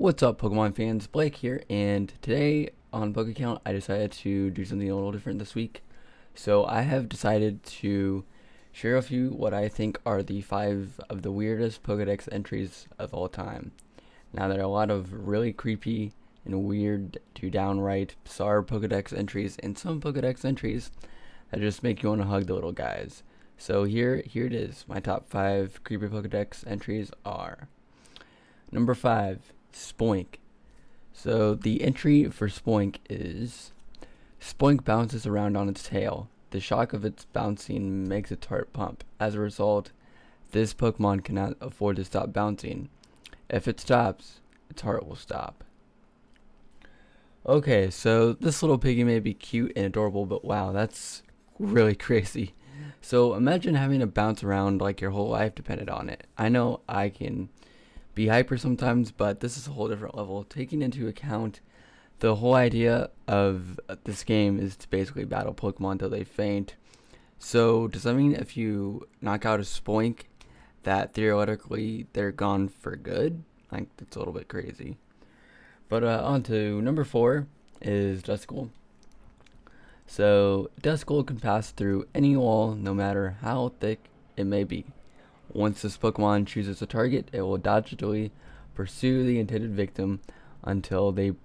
What's up, Pokemon fans? Blake here, and today on PokeCount I decided to do something a little different this week. So I have decided to share with you what I think are the 5 of the weirdest Pokedex entries of all time. Now, there are a lot of really creepy and weird to downright bizarre Pokedex entries, and some Pokedex entries that just make you want to hug the little guys. So here it is. My top 5 creepy Pokedex entries are: number 5, Spoink. So the entry for Spoink is: Spoink bounces around on its tail. The shock of its bouncing makes its heart pump. As a result, this Pokemon cannot afford to stop bouncing. If it stops, its heart will stop. Okay, so this little piggy may be cute and adorable, but wow, that's really crazy. So imagine having to bounce around like your whole life depended on it. I know I can be hyper sometimes, but this is a whole different level. Taking into account the whole idea of this game is to basically battle Pokemon until they faint. So does that mean if you knock out a Spoink that theoretically they're gone for good? Like, that's a little bit crazy. But on to number 4 is Duskull. So Duskull can pass through any wall, no matter how thick it may be. Once this Pokemon chooses a target, it will dodgily pursue the intended victim until the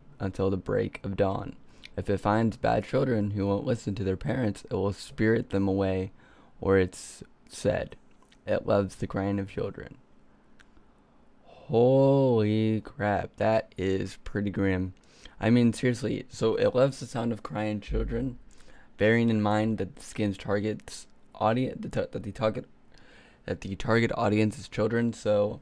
break of dawn. If it finds bad children who won't listen to their parents, it will spirit them away, or it's said, it loves the crying of children. Holy crap, that is pretty grim. I mean, seriously, so it loves the sound of crying children, bearing in mind that the game's target's audience, that the target audience is children, so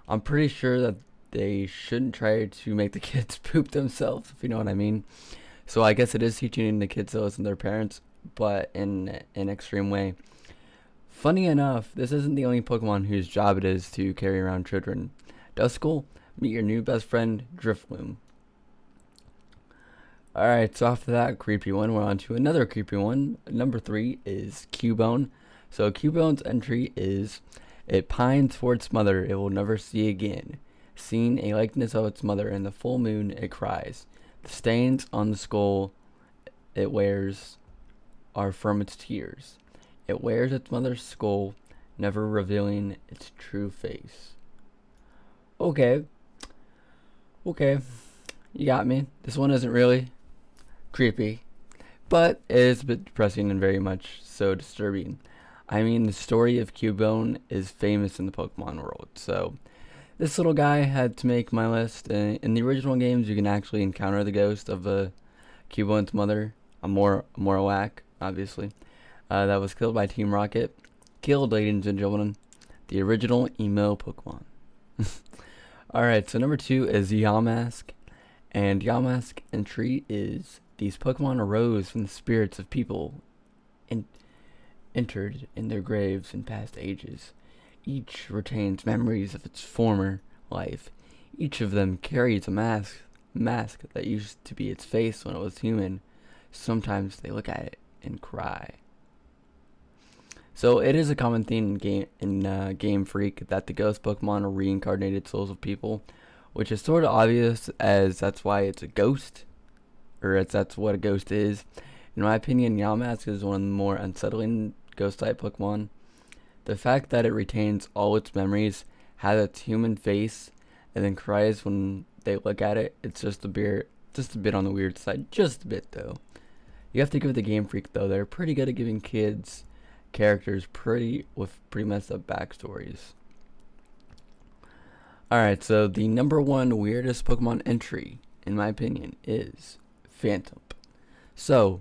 I'm pretty sure that they shouldn't try to make the kids poop themselves, if you know what I mean. So I guess it is teaching the kids to listen to their parents, but in an extreme way. Funny enough, this isn't the only Pokemon whose job it is to carry around children. Duskull, meet your new best friend, Drifloon. Alright, so after that creepy one, we're on to another creepy one. Number 3 is Cubone. So Cubone's entry is: it pines for its mother it will never see again. Seeing a likeness of its mother in the full moon, it cries. The stains on the skull it wears are from its tears. It wears its mother's skull, never revealing its true face. Okay, you got me. This one isn't really creepy, but it is a bit depressing and very much so disturbing. I mean, the story of Cubone is famous in the Pokemon world, so this little guy had to make my list. In the original games, you can actually encounter the ghost of Cubone's mother, a Morowak, obviously, that was killed by Team Rocket. Killed, ladies and gentlemen, the original emo Pokemon. Alright, so number 2 is Yamask, and Yamask entry is: these Pokemon arose from the spirits of people entered in their graves in past ages. Each retains memories of its former life. Each of them carries a mask that used to be its face when it was human. Sometimes they look at it and cry. So it is a common theme in Game Freak that the ghost Pokemon are reincarnated souls of people, which is sort of obvious, as that's why it's a ghost, or as that's what a ghost is. In my opinion, Yamask is one of the more unsettling ghost-type Pokemon. The fact that it retains all its memories, has its human face, and then cries when they look at it, it's just a bit on the weird side. Just a bit, though. You have to give it the Game Freak, though. They're pretty good at giving kids characters with pretty messed up backstories. Alright, so the number 1 weirdest Pokemon entry, in my opinion, is Phantom. So,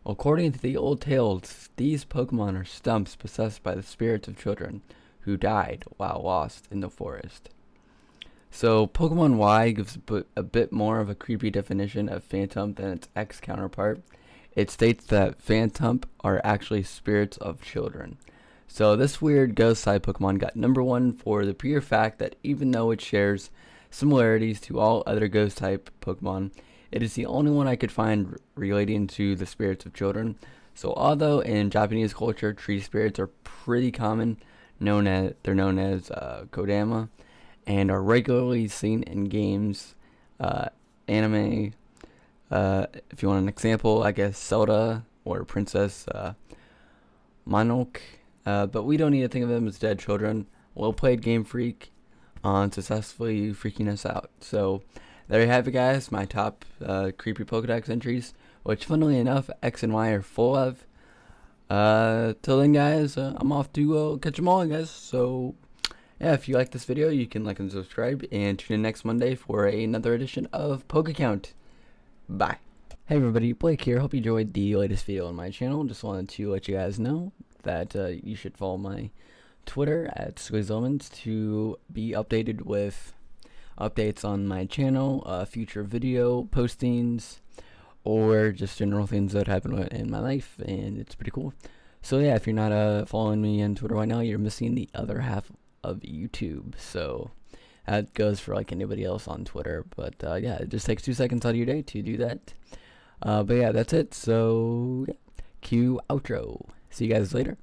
according to the old tales, these Pokemon are stumps possessed by the spirits of children who died while lost in the forest. So Pokemon Y gives a bit more of a creepy definition of Phantom than its ex counterpart. It states that Phantom are actually spirits of children. So this weird ghost type Pokemon got number 1 for the pure fact that even though it shares similarities to all other ghost type Pokemon, it is the only one I could find relating to the spirits of children. So although in Japanese culture tree spirits are pretty common, they're known as Kodama, and are regularly seen in games anime. If you want an example, I guess Zelda or Princess Mononoke. But we don't need to think of them as dead children. Well played, Game Freak, on successfully freaking us out. So there you have it, guys. My top creepy Pokedex entries, which funnily enough, X and Y are full of. Till then, guys, I'm off to catch them all, guys. So yeah, if you like this video, you can like and subscribe, and tune in next Monday for another edition of PokeCount. Bye. Hey everybody, Blake here. Hope you enjoyed the latest video on my channel. Just wanted to let you guys know that you should follow my Twitter at SquizElements to be updated with updates on my channel, future video postings, or just general things that happen in my life, and it's pretty cool. So yeah, if you're not following me on Twitter right now, you're missing the other half of YouTube. So that goes for like anybody else on Twitter, but yeah, it just takes 2 seconds out of your day to do that. But yeah, that's it. So yeah, cue outro. See you guys later.